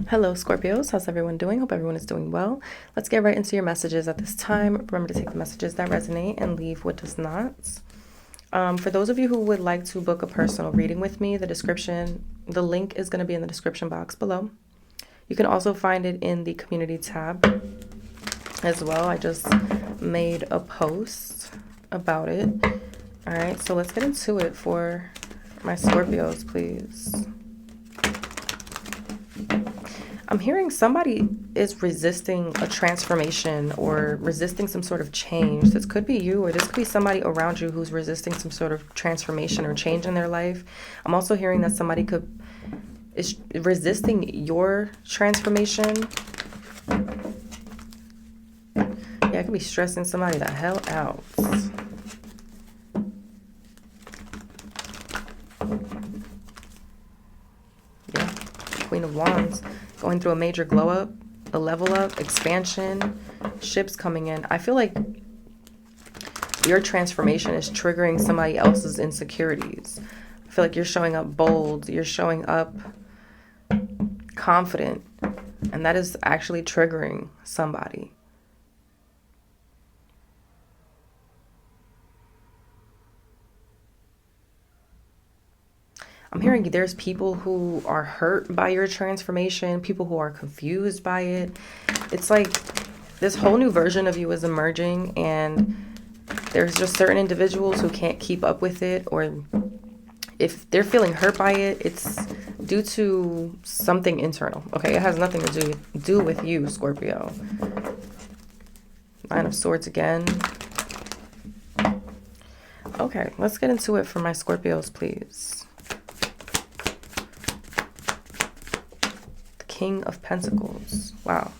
Hello, Scorpios. How's everyone doing? Hope everyone is doing well. Let's get right into your messages at this time. Remember to take the messages that resonate and leave what does not. For those of you who would like to book a personal reading with me, the link is going to be in the description box below. You can also find it in the community tab as well. I just made a post about it. All right, so let's get into it for my Scorpios, please. I'm hearing somebody is resisting a transformation or resisting some sort of change. This could be you, or this could be somebody around you who's resisting some sort of transformation or change in their life. I'm also hearing that somebody is resisting your transformation. Yeah, it could be stressing somebody the hell out. Yeah, Queen of Wands. Going through a major glow up, a level up, expansion, ships coming in. I feel like your transformation is triggering somebody else's insecurities. I feel like you're showing up bold, you're showing up confident, and that is actually triggering somebody. I'm hearing there's people who are hurt by your transformation, people who are confused by it. It's like this whole new version of you is emerging, and there's just certain individuals who can't keep up with it, or if they're feeling hurt by it, it's due to something internal. Okay, it has nothing to do with you, Scorpio. Nine of Swords again. Okay, let's get into it for my Scorpios, please. King of Pentacles. Wow.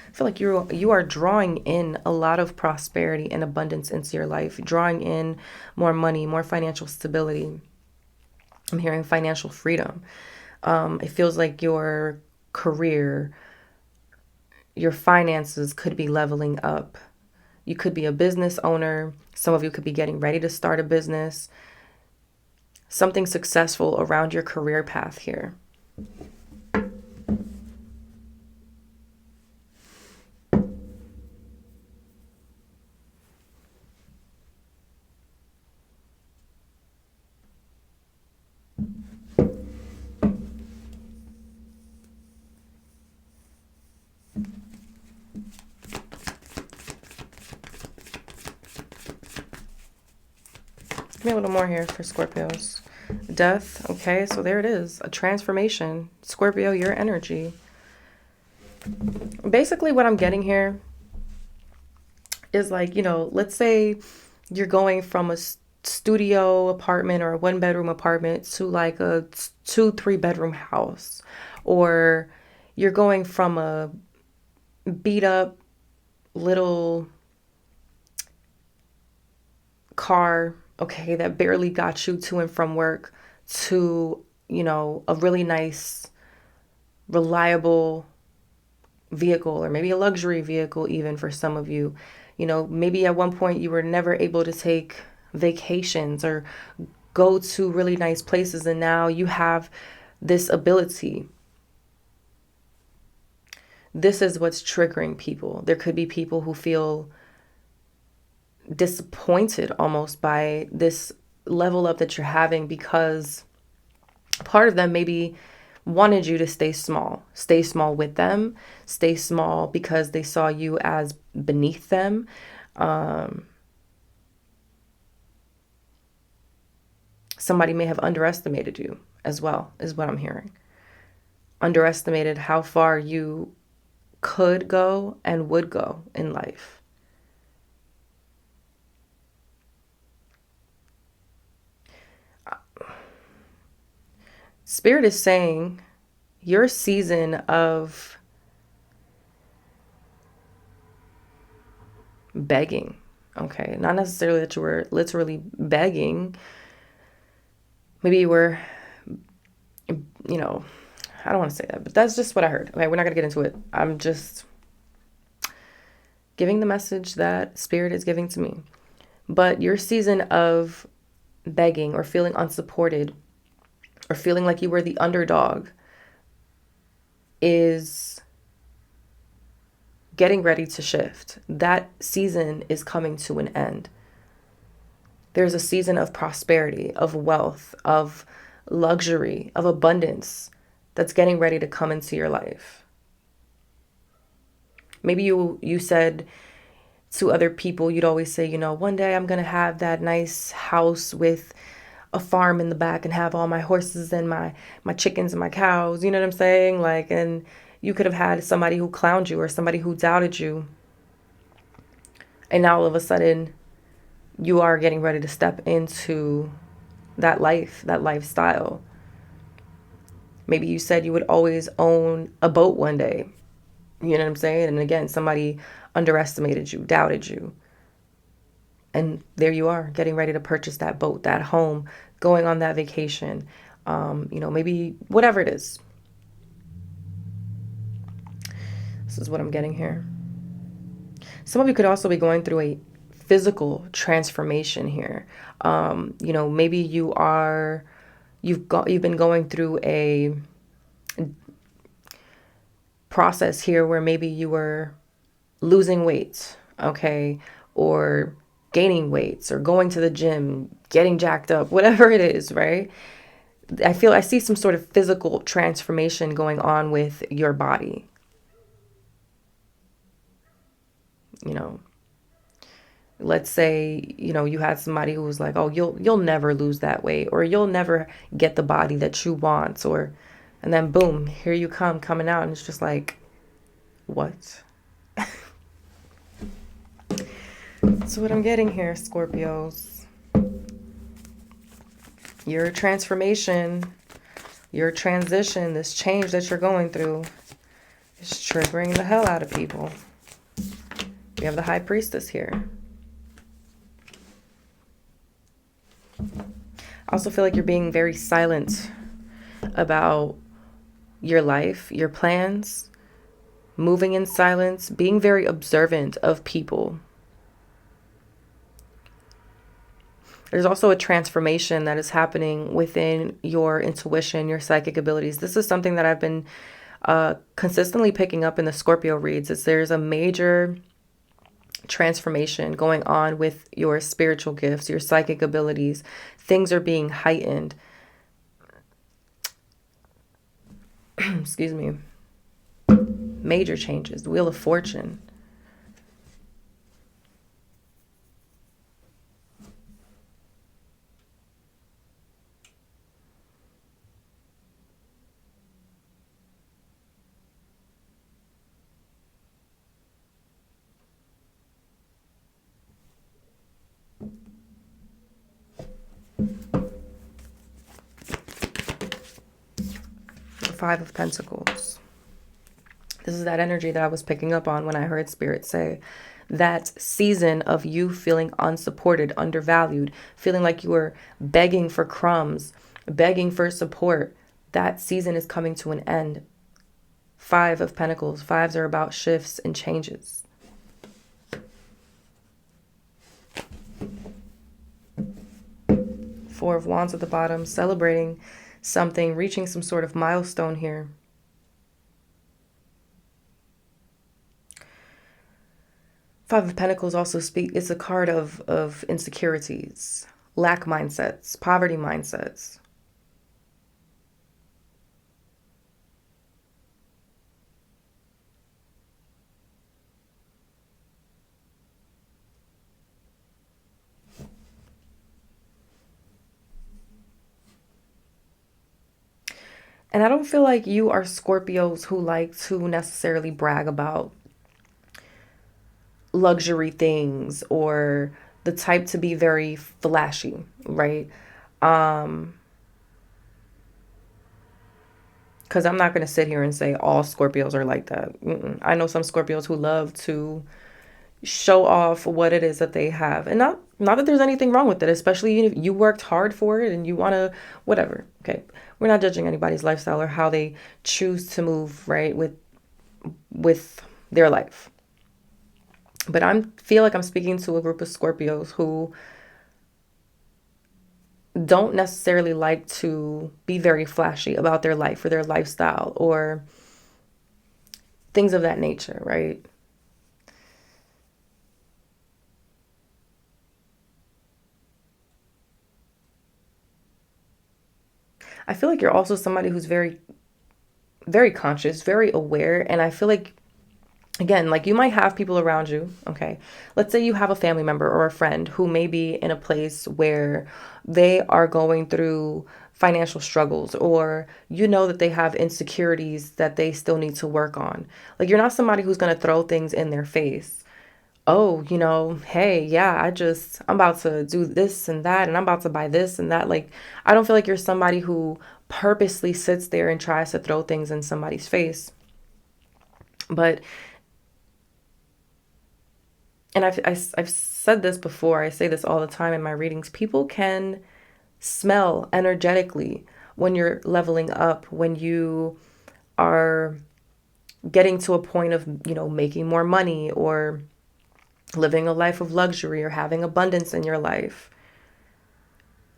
I feel like you are drawing in a lot of prosperity and abundance into your life, drawing in more money, more financial stability. I'm hearing financial freedom. It feels like your career, your finances could be leveling up. You could be a business owner. Some of you could be getting ready to start a business. Something successful around your career path here. Give me a little more here for Scorpios. Death. Okay, so there it is. A transformation. Scorpio, your energy. Basically what I'm getting here is like, let's say you're going from a studio apartment or a 1-bedroom apartment to like a 2-3 bedroom house, or you're going from a beat up little car, okay, that barely got you to and from work, to, a really nice, reliable vehicle, or maybe a luxury vehicle even for some of you. Maybe at one point you were never able to take vacations or go to really nice places, and now you have this ability. This is what's triggering people. There could be people who feel disappointed almost by this level up that you're having, because part of them maybe wanted you to stay small with them, stay small because they saw you as beneath them. Somebody may have underestimated you as well, is what I'm hearing. Underestimated how far you could go and would go in life. Spirit is saying your season of begging, okay, not necessarily that you were literally begging. Maybe you were, I don't want to say that, but that's just what I heard. Okay, we're not going to get into it. I'm just giving the message that Spirit is giving to me. But your season of begging or feeling unsupported or feeling like you were the underdog, is getting ready to shift. That season is coming to an end. There's a season of prosperity, of wealth, of luxury, of abundance that's getting ready to come into your life. Maybe you said to other people, you'd always say, one day I'm going to have that nice house with a farm in the back and have all my horses and my chickens and my cows, you know what I'm saying? Like, and you could have had somebody who clowned you or somebody who doubted you. And now all of a sudden you are getting ready to step into that life, that lifestyle. Maybe you said you would always own a boat one day. You know what I'm saying? And again, somebody underestimated you, doubted you. And there you are, getting ready to purchase that boat, that home, going on that vacation. Maybe whatever it is. This is what I'm getting here. Some of you could also be going through a physical transformation here. Maybe you've been going through a process here where maybe you were losing weight, okay, or gaining weights, or going to the gym, getting jacked up, whatever it is, right? I see some sort of physical transformation going on with your body. Let's say, you had somebody who was like, oh, you'll never lose that weight, or you'll never get the body that you want, and then boom, here you coming out, and it's just like, what? That's what I'm getting here, Scorpios. Your transformation, your transition, this change that you're going through is triggering the hell out of people. We have the High Priestess here. I also feel like you're being very silent about your life, your plans, moving in silence, being very observant of people. There's also a transformation that is happening within your intuition, your psychic abilities. This is something that I've been consistently picking up in the Scorpio reads. There's a major transformation going on with your spiritual gifts, your psychic abilities. Things are being heightened. Excuse me. Major changes. Wheel of Fortune. Five of Pentacles. This is that energy that I was picking up on when I heard Spirit say that season of you feeling unsupported, undervalued, feeling like you were begging for crumbs, begging for support. That season is coming to an end. Five of Pentacles. Fives are about shifts and changes. Four of Wands at the bottom, celebrating something, reaching some sort of milestone here. Five of Pentacles also it's a card of insecurities, lack mindsets, poverty mindsets. And I don't feel like you are Scorpios who like to necessarily brag about luxury things or the type to be very flashy, right? Because I'm not going to sit here and say all Scorpios are like that. I know some Scorpios who love to show off what it is that they have. And not that there's anything wrong with it, especially if you worked hard for it and you want to, whatever. Okay. We're not judging anybody's lifestyle or how they choose to move, right, with their life. But I feel like I'm speaking to a group of Scorpios who don't necessarily like to be very flashy about their life or their lifestyle, or things of that nature, right? I feel like you're also somebody who's very, very conscious, very aware. And I feel like, again, like you might have people around you, okay? Let's say you have a family member or a friend who may be in a place where they are going through financial struggles, or you know that they have insecurities that they still need to work on. Like you're not somebody who's going to throw things in their face. Oh, hey, yeah, I'm about to do this and that, and I'm about to buy this and that. Like, I don't feel like you're somebody who purposely sits there and tries to throw things in somebody's face. But, and I've said this before, I say this all the time in my readings, people can smell energetically when you're leveling up, when you are getting to a point of, making more money or living a life of luxury or having abundance in your life.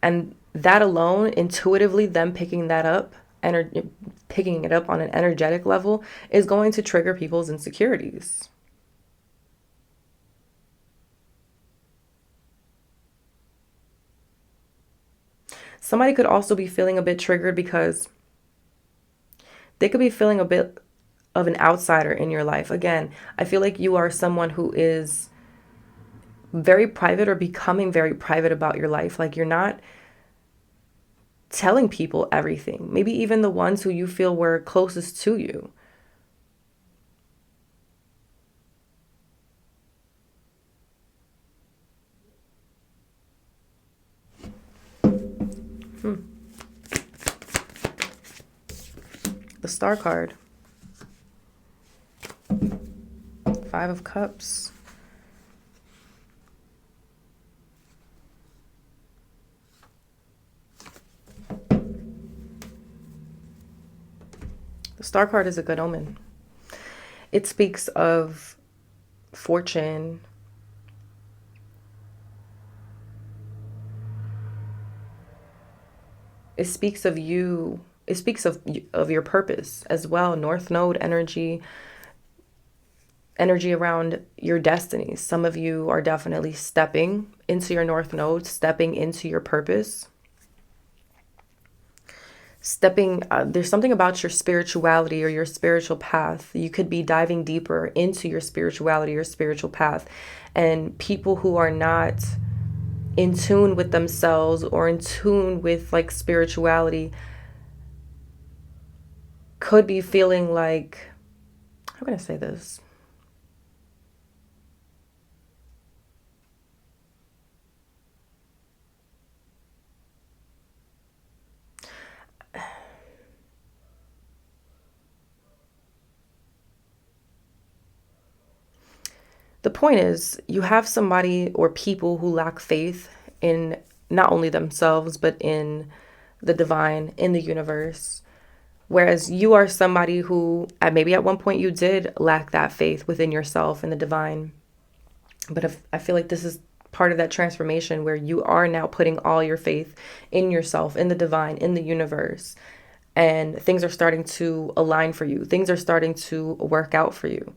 And that alone, intuitively, them picking it up on an energetic level is going to trigger people's insecurities. Somebody could also be feeling a bit triggered because they could be feeling a bit of an outsider in your life. Again, I feel like you are someone who is very private or becoming very private about your life. Like you're not telling people everything, maybe even the ones who you feel were closest to you. The Star card, Five of Cups. The Star card is a good omen. It speaks of fortune. It speaks of you. It speaks of your purpose as well. North Node energy, energy around your destiny. Some of you are definitely stepping into your North Node, stepping into your purpose. There's something about your spirituality or your spiritual path. You could be diving deeper into your spirituality or spiritual path. And people who are not in tune with themselves or in tune with like spirituality could be feeling like, how can I say this? The point is, you have somebody or people who lack faith in not only themselves, but in the divine, in the universe. Whereas you are somebody who, maybe at one point you did lack that faith within yourself and the divine. But if, I feel like this is part of that transformation where you are now putting all your faith in yourself, in the divine, in the universe. And things are starting to align for you. Things are starting to work out for you.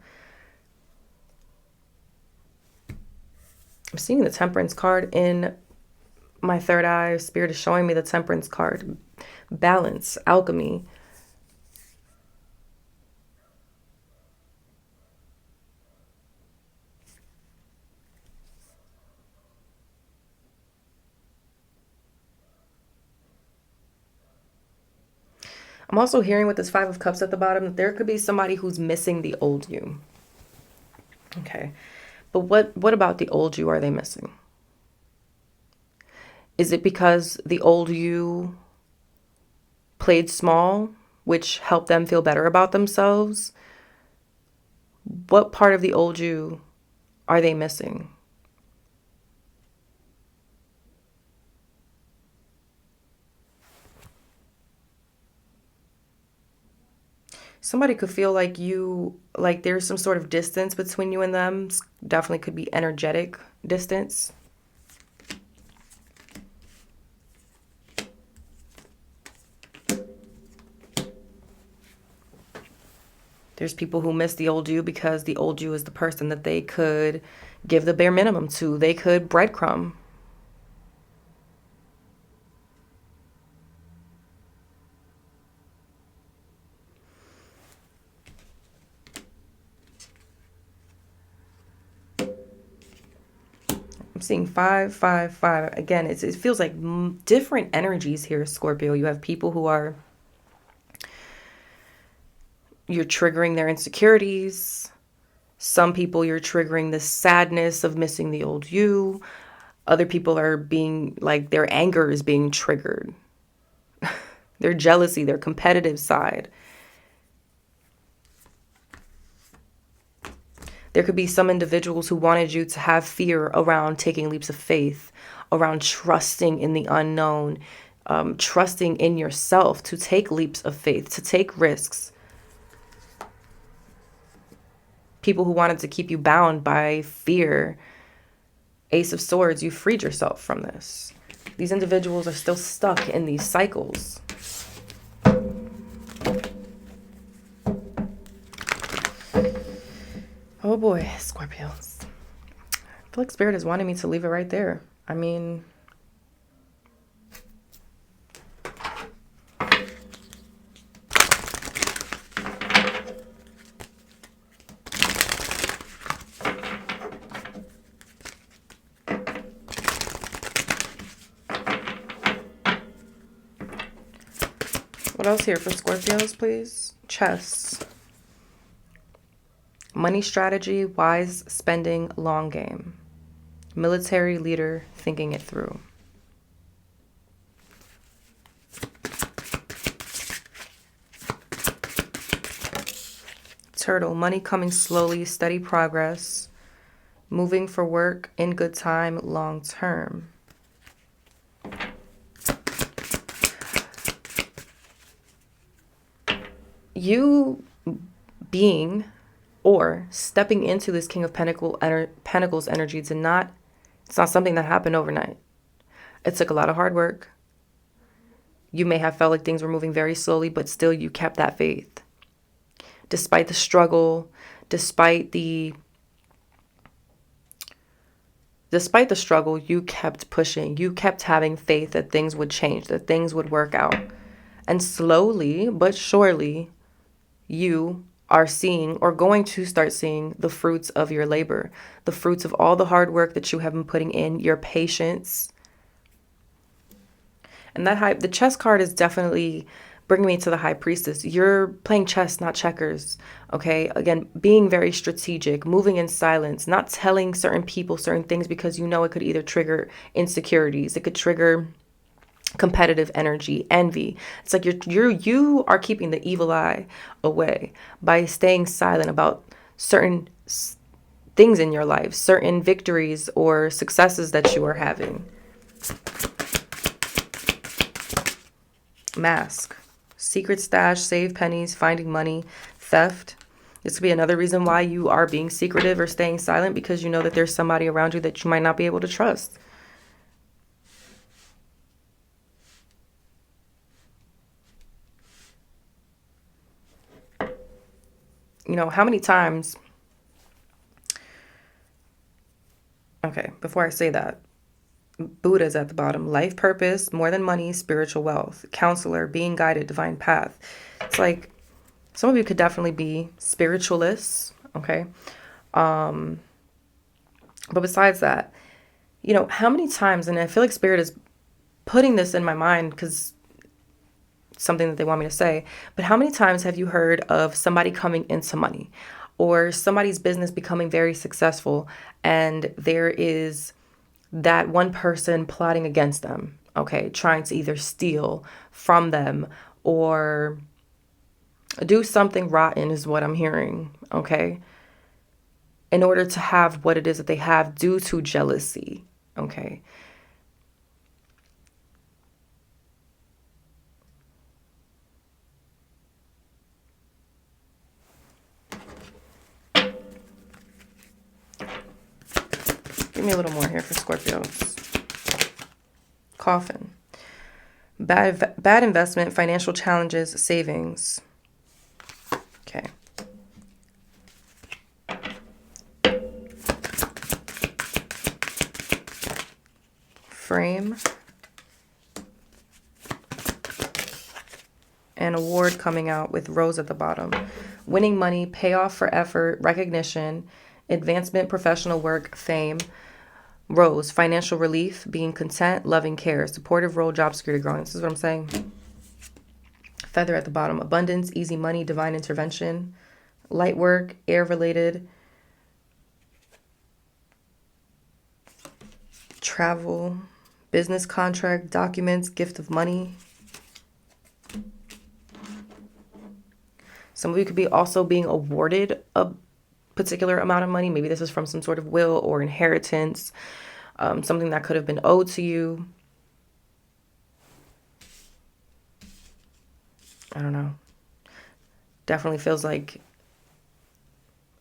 I'm seeing the Temperance card in my third eye. Spirit is showing me the Temperance card. Balance, alchemy. I'm also hearing with this Five of Cups at the bottom that there could be somebody who's missing the old you. Okay. But what about the old you are they missing? Is it because the old you played small, which helped them feel better about themselves? What part of the old you are they missing? Somebody could feel like like there's some sort of distance between you and them. Definitely could be energetic distance. There's people who miss the old you because the old you is the person that they could give the bare minimum to. They could breadcrumb. I'm seeing 555. Again, it feels like different energies here, Scorpio. You have people who are, you're triggering their insecurities. Some people you're triggering the sadness of missing the old you. Other people are being like, their anger is being triggered. Their jealousy, their competitive side. There could be some individuals who wanted you to have fear around taking leaps of faith, around trusting in the unknown, trusting in yourself to take leaps of faith, to take risks. People who wanted to keep you bound by fear. Ace of Swords, you freed yourself from this. These individuals are still stuck in these cycles. Oh boy, Scorpios. I feel like Spirit is wanting me to leave it right there. I mean, what else here for Scorpios, please? Chess. Money strategy, wise spending, long game. Military leader thinking it through. Turtle, money coming slowly, steady progress. Moving for work, in good time, long term. You being or stepping into this King of Pentacles energy it's not something that happened overnight. It took a lot of hard work. You may have felt like things were moving very slowly, but still you kept that faith. Despite the struggle, despite the struggle, you kept pushing. You kept having faith that things would change, that things would work out. And slowly but surely, you are seeing or going to start seeing the fruits of your labor, the fruits of all the hard work that you have been putting in, your patience. And the chess card is definitely bringing me to the High Priestess. You're playing chess, not checkers. Okay. Again, being very strategic, moving in silence, not telling certain people certain things because you know it could either trigger insecurities. It could trigger competitive energy, envy. It's like you are keeping the evil eye away by staying silent about certain things in your life, certain victories or successes that you are having. Mask, secret stash, save pennies, finding money, theft. This could be another reason why you are being secretive or staying silent, because you know that there's somebody around you that you might not be able to trust. You know, how many times... Okay, before I say that, Buddha's at the bottom. Life purpose, more than money, spiritual wealth. Counselor, being guided, divine path. It's like some of you could definitely be spiritualists, okay? But besides that, you know, how many times, and I feel like Spirit is putting this in my mind because something that they want me to say, but how many times have you heard of somebody coming into money or somebody's business becoming very successful and there is that one person plotting against them, okay, trying to either steal from them or do something rotten is what I'm hearing, okay, in order to have what it is that they have due to jealousy, okay? Give me a little more here for Scorpios. Coffin. Bad investment, financial challenges, savings. Okay. frame. An award coming out with rose at the bottom. Winning money, payoff for effort, recognition, advancement, professional work, fame. Rose, financial relief, being content, loving care, supportive role, job security, growing. This is what I'm saying. Feather at the bottom. Abundance, easy money, divine intervention, light work, air related, travel, business contract, documents, gift of money. Some of you could be also being awarded a particular amount of money. Maybe this is from some sort of will or inheritance, something that could have been owed to you. I don't know. Definitely feels like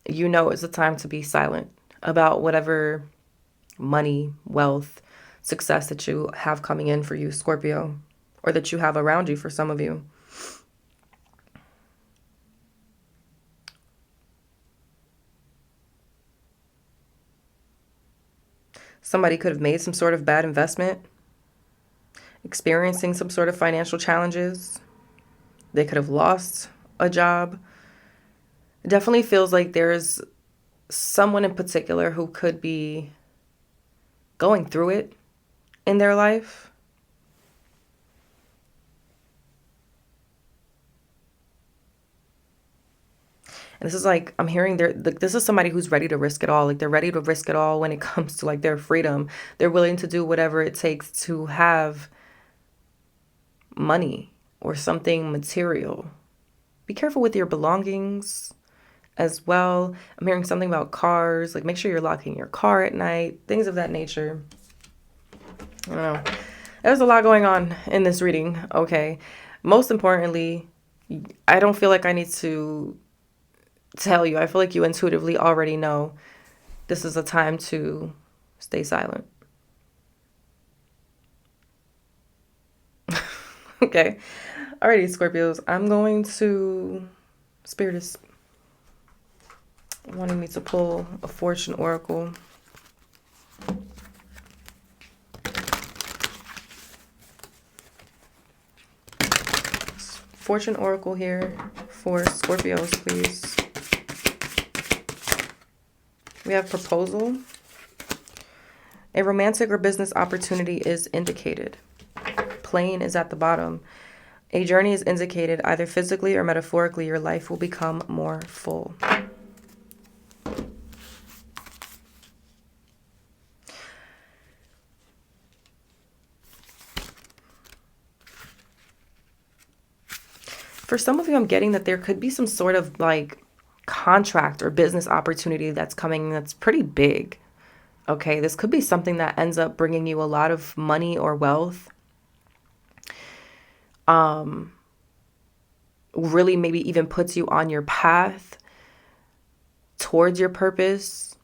it's a time to be silent about whatever money, wealth, success that you have coming in for you, Scorpio, or that you have around you for some of you. Somebody could have made some sort of bad investment, experiencing some sort of financial challenges. They could have lost a job. It definitely feels like there's someone in particular who could be going through it in their life. And this is like, I'm hearing this is somebody who's ready to risk it all. Like they're ready to risk it all when it comes to like their freedom. They're willing to do whatever it takes to have money or something material. Be careful with your belongings as well. I'm hearing something about cars. Like make sure you're locking your car at night. Things of that nature. I don't know. There's a lot going on in this reading. Okay. Most importantly, I don't feel like I need to tell you. I feel like you intuitively already know this is a time to stay silent. Okay. Alrighty, Scorpios. I'm going to... Spirit is wanting me to pull a fortune oracle. Fortune oracle here for Scorpios, please. We have proposal. A romantic or business opportunity is indicated. Plane is at the bottom. A journey is indicated. Either physically or metaphorically, your life will become more full. For some of you, I'm getting that there could be some sort of like contract or business opportunity that's coming that's pretty big. Okay, this could be something that ends up bringing you a lot of money or wealth. Really maybe even puts you on your path towards your purpose.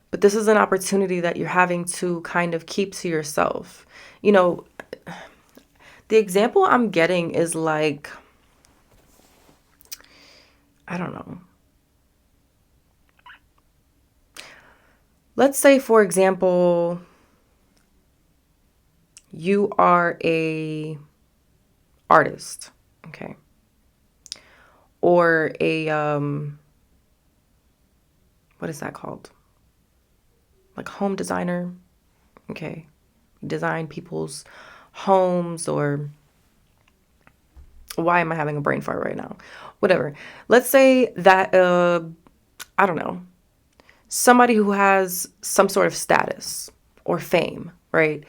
But this is an opportunity that you're having to kind of keep to yourself. You know, the example I'm getting is like, I don't know. Let's say, for example, you are a artist, okay? Or a, what is that called? Like home designer, okay? Design people's homes, or why am I having a brain fart right now? Whatever. Let's say that, I don't know, somebody who has some sort of status or fame, right,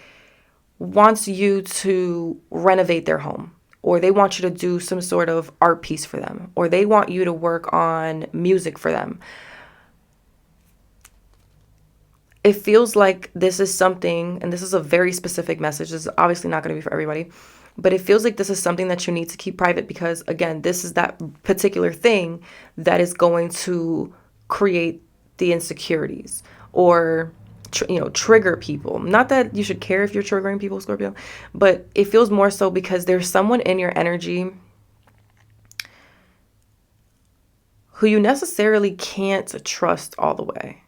wants you to renovate their home, or they want you to do some sort of art piece for them, or they want you to work on music for them. It feels like this is something, and this is a very specific message. This is obviously not going to be for everybody, but it feels like this is something that you need to keep private because, again, this is that particular thing that is going to create the insecurities or, trigger people. Not that you should care if you're triggering people, Scorpio, but it feels more so because there's someone in your energy who you necessarily can't trust all the way.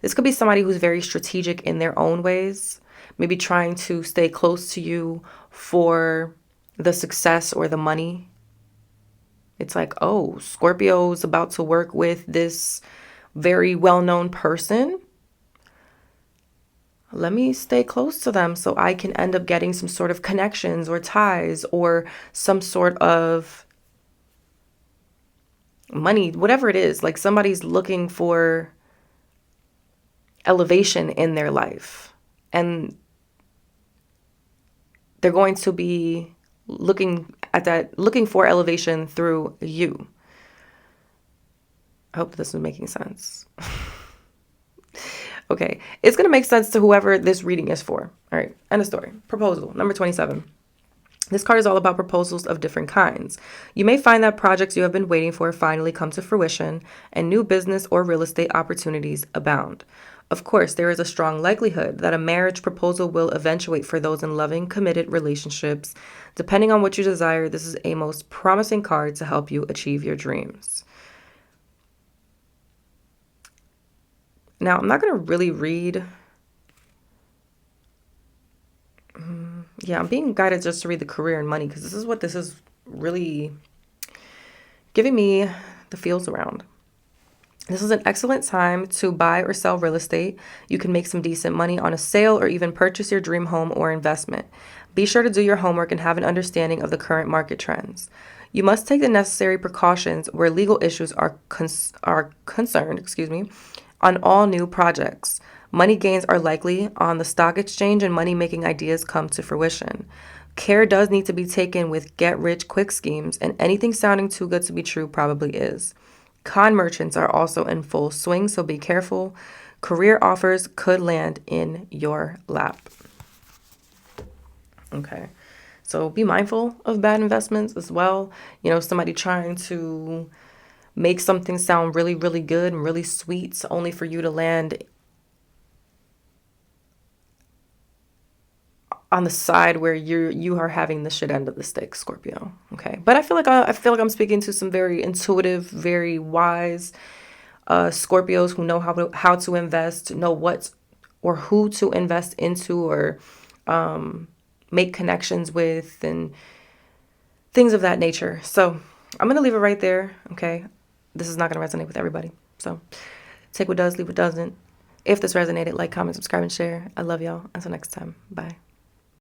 This could be somebody who's very strategic in their own ways, maybe trying to stay close to you for the success or the money. It's like, oh, Scorpio's about to work with this very well-known person. Let me stay close to them so I can end up getting some sort of connections or ties or some sort of money, whatever it is. Like somebody's looking for elevation in their life, and they're going to be looking for elevation through you. I hope this is making sense. Okay, it's going to make sense to whoever this reading is for. All right, end of story. Proposal, number 27. This card is all about proposals of different kinds. You may find that projects you have been waiting for finally come to fruition, and new business or real estate opportunities abound. Of course, there is a strong likelihood that a marriage proposal will eventuate for those in loving, committed relationships. Depending on what you desire, this is a most promising card to help you achieve your dreams. Now, I'm not going to really read. Yeah, I'm being guided just to read the career and money because this is really giving me the feels around. This is an excellent time to buy or sell real estate. You can make some decent money on a sale or even purchase your dream home or investment. Be sure to do your homework and have an understanding of the current market trends. You must take the necessary precautions where legal issues are concerned, on all new projects. Money gains are likely on the stock exchange and money-making ideas come to fruition. Care does need to be taken with get-rich-quick schemes, and anything sounding too good to be true probably is. Con merchants are also in full swing, so be careful. Career offers could land in your lap. Okay, so be mindful of bad investments as well. Somebody trying to make something sound really, really good and really sweet only for you to land on the side where you are having the shit end of the stick, Scorpio. Okay, but I feel like I'm speaking to some very intuitive, very wise Scorpios who know how to invest, know what or who to invest into, or make connections with, and things of that nature. So I'm gonna leave it right there. Okay, this is not gonna resonate with everybody. So take what does, leave what doesn't. If this resonated, like, comment, subscribe, and share. I love y'all. Until next time. Bye.